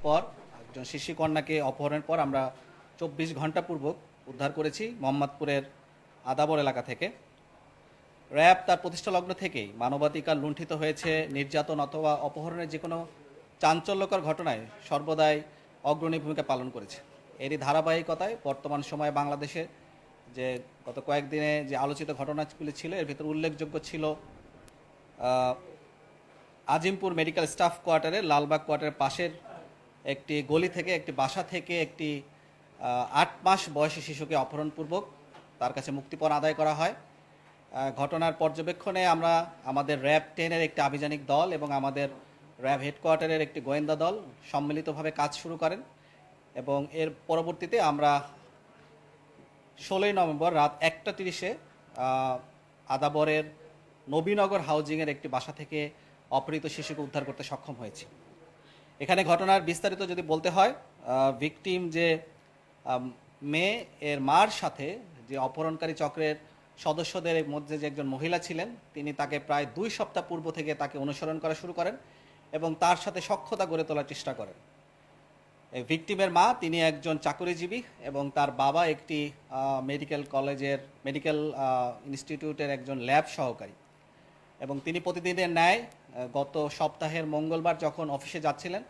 পর একজন শিশুকন্যাকে অপহরণের পর আমরা 24 ঘন্টা পূর্বক উদ্ধার করেছি মোহাম্মদপুরের আদাবর এলাকা থেকে। র্যাব তার প্রতিষ্ঠালগ্ন থেকেই মানবাধিকার লুণ্ঠিত হয়েছে, নির্যাতন অথবা অপহরণের যে কোনো চাঞ্চল্যকর ঘটনায় সর্বদাই অগ্রণী ভূমিকা পালন করেছে। এরই ধারাবাহিকতায় বর্তমান সময়ে বাংলাদেশে যে গত কয়েকদিনে যে আলোচিত ঘটনাগুলি ছিল, এর ভিতরে উল্লেখযোগ্য ছিল আজিমপুর মেডিকেল স্টাফ কোয়ার্টারে লালবাগ কোয়ার্টারের পাশের একটি গলি থেকে, একটি বাসা থেকে একটি 8 মাস বয়সী শিশুকে অপহরণপূর্বক তার কাছে মুক্তিপণ আদায় করা হয়। ঘটনার পর্যবেক্ষণে আমরা আমাদের র্যাব 10-এর একটি আভিযানিক দল এবং আমাদের র্যাব হেডকোয়ার্টারের একটি গোয়েন্দা দল সম্মিলিতভাবে কাজ শুরু করেন এবং এর পরবর্তীতে আমরা 16 নভেম্বর রাত 1:30-এ আদাবরের নবীনগর হাউজিংয়ের একটি বাসা থেকে অপহৃত শিশুকে উদ্ধার করতে সক্ষম হয়েছি। এখানে ঘটনার বিস্তারিত যদি বলতে হয়, ভিকটিম যে মেয়ে এর মার সাথে যে অপহরণকারী চক্রের সদস্যদের মধ্যে যে একজন মহিলা ছিলেন, তিনি তাকে প্রায় 2 সপ্তাহ পূর্ব থেকে তাকে অনুসরণ করা শুরু করেন এবং তার সাথে সখ্যতা গড়ে তোলার চেষ্টা করেন। এই ভিকটিমের মা, তিনি একজন চাকরিজীবী এবং তার বাবা একটি মেডিকেল ইনস্টিটিউটের একজন ল্যাব সহকারী এবং তিনি প্রতিদিনের ন্যায় গত সপ্তাহের মঙ্গলবার যখন অফিসে যাচ্ছিলেন,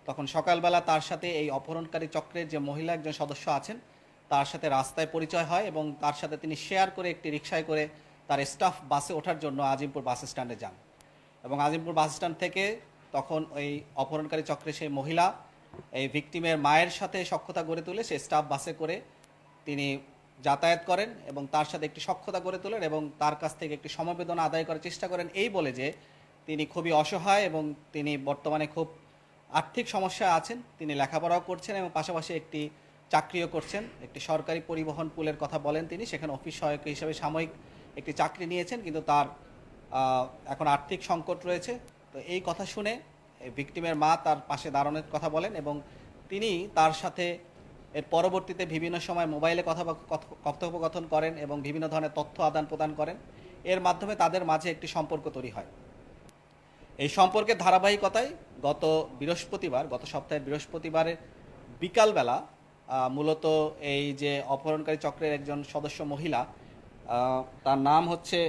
তখন সকালবেলা তার সাথে এই অপহরণকারী চক্রের যে মহিলা একজন সদস্য আছেন তার সাথে রাস্তায় পরিচয় হয় এবং তার সাথে তিনি শেয়ার করে একটি রিকশায় করে তার স্টাফ বাসে ওঠার জন্য আজিমপুর বাস স্ট্যান্ডে যান এবং আজিমপুর বাস স্ট্যান্ড থেকে তখন ওই অপহরণকারী চক্রের সেই মহিলা এই ভিকটিমের মায়ের সাথে সখ্যতা গড়ে তুলে সে স্টাফ বাসে করে তিনি যাতায়াত করেন এবং তার সাথে একটি সখ্যতা গড়ে তোলেন এবং তার কাছ থেকে একটি সমবেদনা আদায় করার চেষ্টা করেন, এই বলে যে তিনি খুবই অসহায় এবং তিনি বর্তমানে খুব আর্থিক সমস্যায় আছেন, তিনি লেখাপড়াও করছেন এবং পাশাপাশি একটি চাকরিও করছেন। একটি সরকারি পরিবহন পুলের কথা বলেন তিনি, সেখানে অফিস সহায়ক হিসেবে সাময়িক একটি চাকরি নিয়েছেন, কিন্তু তার এখন আর্থিক সংকট রয়েছে। তো এই কথা শুনে ভিকটিমের মা তার পাশে দাঁড়ানোর কথা বলেন এবং তিনি তার সাথে এর পরবর্তীতে বিভিন্ন সময় মোবাইলে কথোপকথন করেন এবং বিভিন্ন ধরনের তথ্য আদান প্রদান করেন। এর মাধ্যমে তাদের মাঝে একটি সম্পর্ক তৈরি হয়। এই সম্পর্কের ধারাবাহিকতায় গত সপ্তাহের বৃহস্পতিবারের বিকালবেলা মূলত এই যে অপহরণকারী চক্রের একজন সদস্য মহিলা, তার নাম হচ্ছে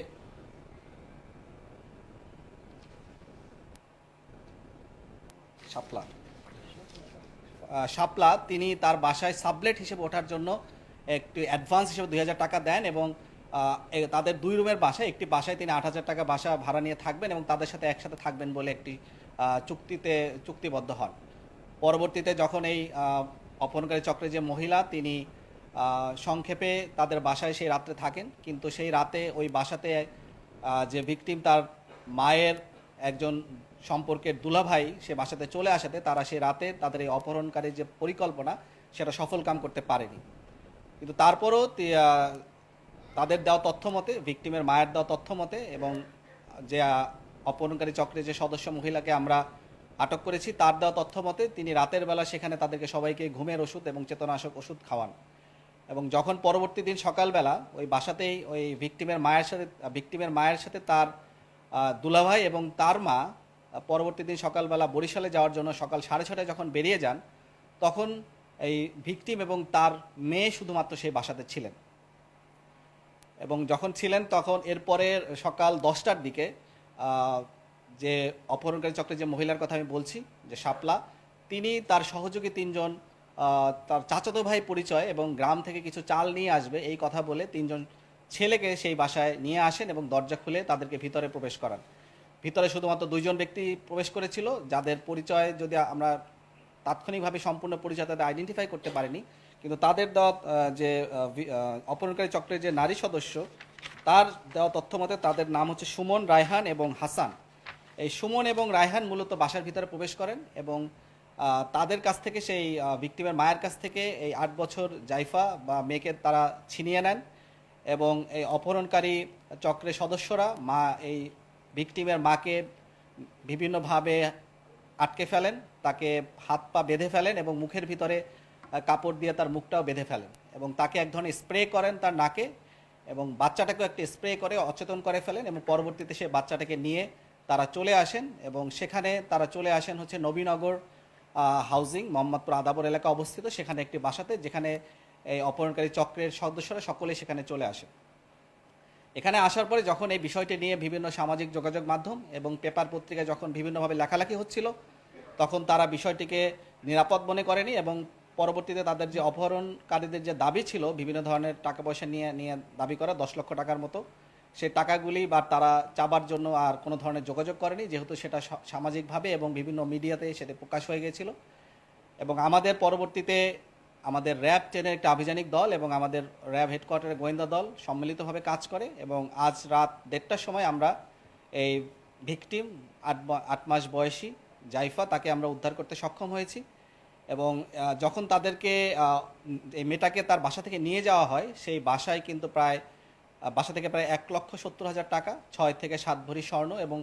শাপলা, তিনি তার বাসায় সাবলেট হিসেবে ওঠার জন্য একটি অ্যাডভান্স হিসেবে 2000 টাকা দেন এবং তাদের 2 রুমের বাসায়, একটি বাসায় তিনি 8000 টাকা বাসা ভাড়া নিয়ে থাকবেন এবং তাদের সাথে একসাথে থাকবেন বলে একটি চুক্তিবদ্ধ হন। পরবর্তীতে যখন এই অপহরণকারী চক্রের যে মহিলা, তিনি সংক্ষেপে তাদের বাসায় সেই রাত্রে থাকেন, কিন্তু সেই রাতে ওই বাসাতে যে ভিকটিম তার মায়ের একজন সম্পর্কের দুলাভাই সে বাসাতে চলে আসাতে তারা সেই রাতে তাদের এই অপহরণকারীর যে পরিকল্পনা সেটা সফল কাম করতে পারেনি। কিন্তু তারপরও তাদের দেওয়া তথ্য মতে, ভিকটিমের মায়ের দেওয়া তথ্য মতে এবং যে অপহরণকারী চক্রের যে সদস্য মহিলাকে আমরা আটক করেছি তার দেওয়া তথ্য মতে তিনি রাতের বেলা সেখানে তাদেরকে সবাইকে ঘুমের ওষুধ এবং চেতনানাশক ওষুধ খাওয়ান এবং যখন পরবর্তী দিন সকালবেলা ওই বাসাতেই ওই ভিকটিমের মায়ের সাথে তার দুলাভাই এবং তার মা পরবর্তী দিন সকালবেলা বরিশালে যাওয়ার জন্য সকাল 6:30টায় যখন বেরিয়ে যান, তখন এই ভিকটিম এবং তার মেয়ে শুধুমাত্র সেই বাসাতে ছিলেন এবং যখন ছিলেন তখন এরপরে সকাল 10টার দিকে যে অপহরণকারী চক্রের যে মহিলার কথা আমি বলছি, যে শাপলা, তিনি তার সহযোগী 3 জন তার চাচাতো ভাই পরিচয় এবং গ্রাম থেকে কিছু চাল নিয়ে আসবে এই কথা বলে 3 জন ছেলেকে সেই বাসায় নিয়ে আসেন এবং দরজা খুলে তাদেরকে ভিতরে প্রবেশ করান। ভিতরে শুধুমাত্র 2 জন ব্যক্তি প্রবেশ করেছিল, যাদের পরিচয় যদি আমরা তাৎক্ষণিকভাবে সম্পূর্ণ পরিচয় তাদের আইডেন্টিফাই করতে পারিনি, কিন্তু তাদের দেওয়া যে অপহরণকারী চক্রের যে নারী সদস্য তার দেওয়া তথ্য মতে তাদের নাম হচ্ছে সুমন, রায়হান এবং হাসান। এই সুমন এবং রায়হান মূলত বাসার ভিতরে প্রবেশ করেন এবং তাদের কাছ থেকে সেই ভিকটিমের মায়ের কাছ থেকে এই 8 বছর জাইফা বা মেয়েকে তারা ছিনিয়ে নেন এবং এই অপহরণকারী চক্রের সদস্যরা এই ভিকটিমের মাকে বিভিন্নভাবে আটকে ফেলেন, তাকে হাত পা বেঁধে ফেলেন এবং মুখের ভিতরে কাপড় দিয়ে তার মুখটাও বেঁধে ফেলেন এবং তাকে এক ধরনের স্প্রে করেন তার নাকে এবং বাচ্চাটাকেও একটি স্প্রে করে অচেতন করে ফেলেন এবং পরবর্তীতে সে বাচ্চাটাকে নিয়ে তারা চলে আসেন এবং সেখানে তারা চলে আসেন হচ্ছে নবীনগর হাউজিং মোহাম্মদপুর আদাবর এলাকা অবস্থিত, সেখানে একটি বাসাতে, যেখানে এই অপহরণকারী চক্রের সদস্যরা সকলেই সেখানে চলে আসে। এখানে আসার পরে যখন এই বিষয়টি নিয়ে বিভিন্ন সামাজিক যোগাযোগ মাধ্যম এবং পেপার পত্রিকায় যখন বিভিন্নভাবে লেখালেখি হচ্ছিল, তখন তারা বিষয়টিকে নিরাপদ মনে করেনি এবং পরবর্তীতে তাদের যে অপহরণকারীদের যে দাবি ছিল বিভিন্ন ধরনের টাকা পয়সা নিয়ে নিয়ে দাবি করা 10 লক্ষ টাকার মতো, সেই টাকাগুলি বা তারা চাবার জন্য আর কোনো ধরনের যোগাযোগ করেনি, যেহেতু সেটা সামাজিকভাবে এবং বিভিন্ন মিডিয়াতে সেটা প্রকাশ হয়ে গিয়েছিল। এবং আমাদের পরবর্তীতে আমাদের র্যাব 10-এর একটা আভিযানিক দল এবং আমাদের র্যাব হেডকোয়ার্টারের গোয়েন্দা দল সম্মিলিতভাবে কাজ করে এবং আজ রাত 1:30টার সময় আমরা এই ভিকটিম 8 মাস বয়সী জাইফা, তাকে আমরা উদ্ধার করতে সক্ষম হয়েছি। এবং যখন তাদেরকে এই মেয়েটাকে তার বাসা থেকে নিয়ে যাওয়া হয়, সেই বাসায় কিন্তু বাসা থেকে প্রায় 1,70,000 টাকা, 6 থেকে 7 ভরি স্বর্ণ এবং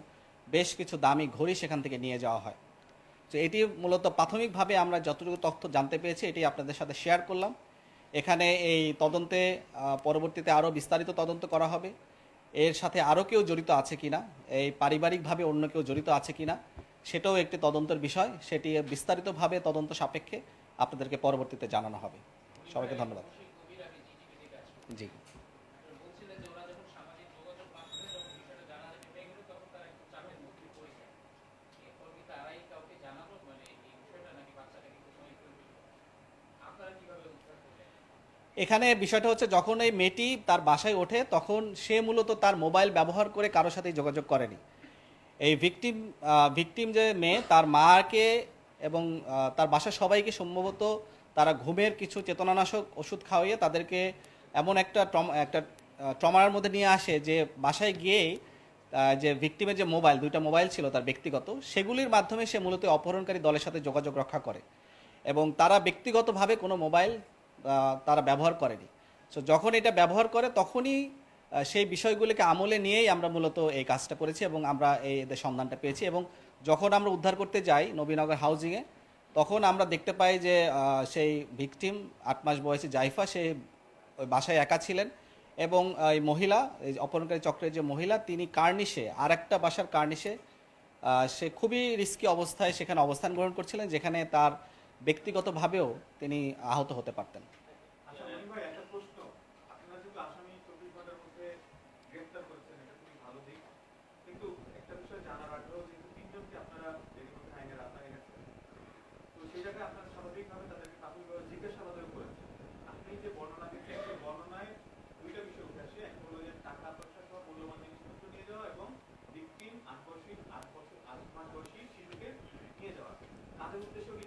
বেশ কিছু দামি ঘড়ি সেখান থেকে নিয়ে যাওয়া হয়। তো এটি মূলত প্রাথমিকভাবে আমরা যতটুকু তথ্য জানতে পেরেছি এটি আপনাদের সাথে শেয়ার করলাম। এখানে এই তদন্তে পরবর্তীতে আরও বিস্তারিত তদন্ত করা হবে। এর সাথে আরও কেউ জড়িত আছে কিনা, এই পারিবারিকভাবে অন্য কেউ জড়িত আছে কিনা, সেটাও একটি তদন্তের বিষয়। সেটি বিস্তারিতভাবে তদন্ত সাপেক্ষে আপনাদেরকে পরবর্তীতে জানানো হবে। সবাইকে ধন্যবাদ। জি, এখানে বিষয়টা হচ্ছে যখন এই মেয়েটি তার বাসায় ওঠে তখন সে মূলত তার মোবাইল ব্যবহার করে কারোর সাথে যোগাযোগ করেনি। এই ভিকটিম যে মেয়ে, তার মাকে এবং তার বাসার সবাইকে সম্ভবত তারা ঘুমের কিছু চেতনানাশক ওষুধ খাওয়িয়ে তাদেরকে এমন একটা ট্রমার মধ্যে নিয়ে আসে যে বাসায় গিয়েই যে ভিকটিমের যে দুইটা মোবাইল ছিল তার ব্যক্তিগত, সেগুলির মাধ্যমে সে মূলত অপহরণকারী দলের সাথে যোগাযোগ রক্ষা করে এবং তারা ব্যক্তিগতভাবে কোনো মোবাইল তারা ব্যবহার করেনি। সো যখন এটা ব্যবহার করে তখনই সেই বিষয়গুলিকে আমলে নিয়েই আমরা মূলত এই কাজটা করেছি এবং আমরা এদের সন্ধানটা পেয়েছি। এবং যখন আমরা উদ্ধার করতে যাই নবীনগর হাউজিংয়ে, তখন আমরা দেখতে পাই যে সেই ভিকটিম 8 মাস বয়সী জাইফা, সে ওই বাসায় একা ছিলেন এবং এই মহিলা, এই অপহরণকারী চক্রের যে মহিলা, তিনি কার্নিশে, আর একটা বাসার কার্নিশে সে খুবই রিস্কি অবস্থায় সেখানে অবস্থান গ্রহণ করছিলেন, যেখানে তার ব্যক্তিগতভাবেও তিনি আহত হতে পারতেন।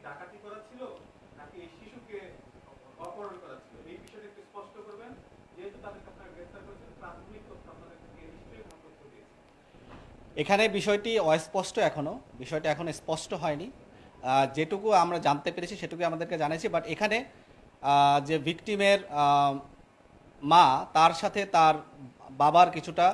ডাকাতি করা ছিল নাকি এই শিশুকে অপহরণ করা ছিল, এই বিষয়টা একটু স্পষ্ট করবেন। যেহেতু তাদেরকে আপনারা গ্রেফতার করেছেন, প্রাথমিক তথ্য আপনাদেরকে নিশ্চয়ই ভালো তথ্য দিয়েছে। এখানে বিষয়টি অস্পষ্ট, বিষয়টা এখনো স্পষ্ট হয়নি। যেটুকু আমরা জানতে পেরেছি সেটুকু আমাদেরকে জানিয়েছি। বাট এখানে যে ভিকটিমের মা, তার সাথে তার বাবার কিছুটা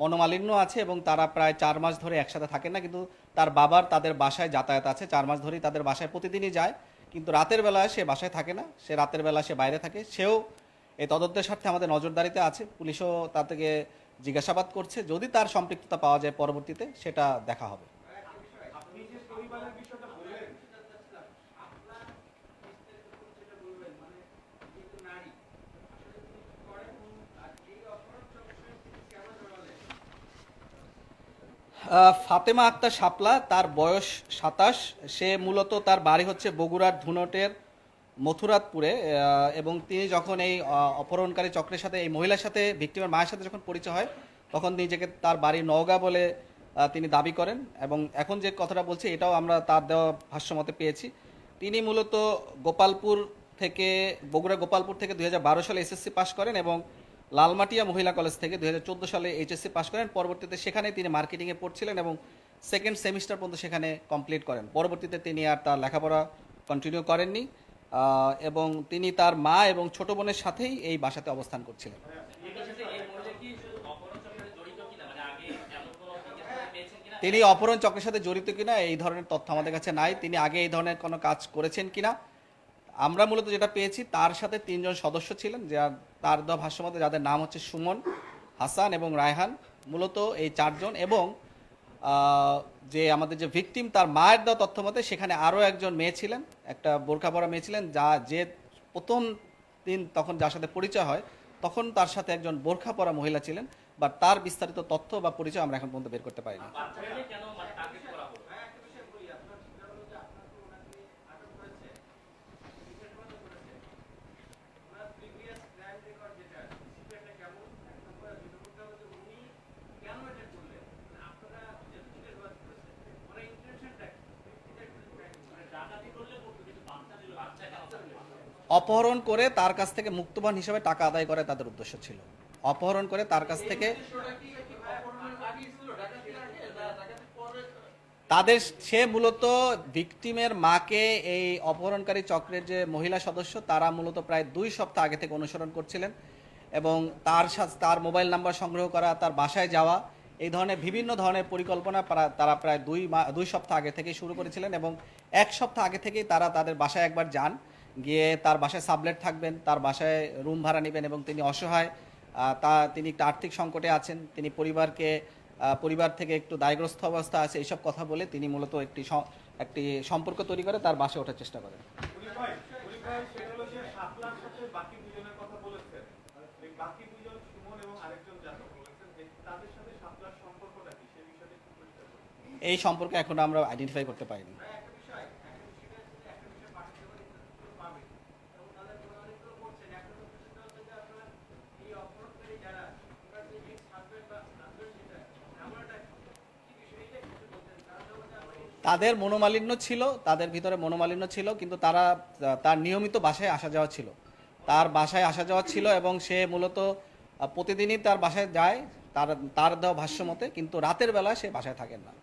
মনোমালিন্য আছে এবং তারা প্রায় 4 মাস ধরে একসাথে থাকেন না, কিন্তু তার বাবার তাদের বাসায় যাতায়াত আছে। 4 মাস ধরেই তাদের বাসায় প্রতিদিনই যায়, কিন্তু রাতের বেলায় সে বাসায় থাকে না, সে রাতের বেলা সে বাইরে থাকে। সেও এই তদন্তের স্বার্থে আমাদের নজরদারিতে আছে। পুলিশও তার থেকে জিজ্ঞাসাবাদ করছে, যদি তার সম্পৃক্ততা পাওয়া যায় পরবর্তীতে সেটা দেখা হবে। ফাতেমা আক্তার শাপলা, তার বয়স 27। সে মূলত তার বাড়ি হচ্ছে বগুড়ার ধুনটের মথুরাতপুরে এবং তিনি যখন এই অপহরণকারী চক্রের সাথে, এই মহিলার সাথে, ভিকটিমের মায়ের সাথে যখন পরিচয় হয়, তখন নিজেকে তার বাড়ি নওগাঁ বলে তিনি দাবি করেন। এবং এখন যে কথাটা বলছি এটাও আমরা তার দেওয়া ভাষ্যমতে পেয়েছি। তিনি মূলত বগুড়া গোপালপুর থেকে 2012 সালে এসএসসি পাশ করেন এবং লালমাটিয়া মহিলা কলেজ থেকে 2014 সালে এইচএসসি পাশ করেন। পরবর্তীতে সেখানে তিনি মার্কেটিংয়ে পড়ছিলেন এবং 2nd সেমিস্টার পর্যন্ত সেখানে কমপ্লিট করেন। পরবর্তীতে তিনি আর তার লেখাপড়া কন্টিনিউ করেননি এবং তিনি তার মা এবং ছোট বোনের সাথেই এই বাসাতে অবস্থান করছিলেন। তিনি অপহরণ চক্রের সাথে জড়িত কিনা এই ধরনের তথ্য আমাদের কাছে নাই। তিনি আগে এই ধরনের কোনো কাজ করেছেন কিনা, আমরা মূলত যেটা পেয়েছি, তার সাথে 3 জন সদস্য ছিলেন, তার দেওয়া ভাষ্যমতে, যাদের নাম হচ্ছে সুমন, হাসান এবং রায়হান। মূলত এই 4 জন এবং যে আমাদের যে ভিকটিম তার মায়ের দেওয়া তথ্য মতে সেখানে আরও একজন মেয়ে ছিলেন, একটা বোরকা পরা মেয়ে ছিলেন, যে প্রথম দিন তখন যার সাথে পরিচয় হয় তখন তার সাথে একজন বোরখা পরা মহিলা ছিলেন, বা তার বিস্তারিত তথ্য বা পরিচয় আমরা এখন পর্যন্ত বের করতে পারিনি। অপহরণ করে তার কাছ থেকে মুক্তবান হিসেবে টাকা আদায় করে তাদের উদ্দেশ্য ছিল। অপহরণ করে তার কাছ থেকে তাদের, সে মূলত ভিকটিমের মাকে এই অপহরণকারী চক্রের যে মহিলা সদস্য তারা মূলত প্রায় 2 সপ্তাহ আগে থেকে অনুসরণ করছিলেন, এবং তার সাথে তার মোবাইল নাম্বার সংগ্রহ করা, তার বাসায় যাওয়া, এই ধরনের বিভিন্ন ধরনের পরিকল্পনা তারা প্রায় 2 সপ্তাহ আগে থেকেই শুরু করেছিলেন, এবং 1 সপ্তাহ আগে থেকেই তারা তাদের বাসায় একবার যান, গিয়ে তার বাসায় সাবলেট থাকবেন, তার বাসায় রুম ভাড়া নেবেন, এবং তিনি অসহায়, তিনি একটা আর্থিক সংকটে আছেন, তিনি পরিবার থেকে একটু দায়গ্রস্ত অবস্থা আছে, এইসব কথা বলে তিনি মূলত একটি সম্পর্ক তৈরি করে তার বাসায় ওঠার চেষ্টা করেন। উনি ভাই সেটা হলো যে শাপলার সাথে বাকি দুজনের কথা বলেছেন, এই বাকি দুজন সুমন এবং আরেকজন যাকে বলেছেন যে তাদের সাথে শাপলার সম্পর্কটা কি সেই বিষয়টা একটু পরিষ্কার করুন। এই সম্পর্কে এখন আমরা আইডেন্টিফাই করতে পারিনি। তাদের মনোমালিন্য ছিল, তাদের ভিতরে মনোমালিন্য ছিল, কিন্তু তার নিয়মিত বাসায় আসা যাওয়া ছিল, তার বাসায় আসা যাওয়া ছিল, এবং সে মূলত প্রতিদিনই তার বাসায় যায় তার দেওয়া ভাষ্য মতে, কিন্তু রাতের বেলা সে বাসায় থাকেন না।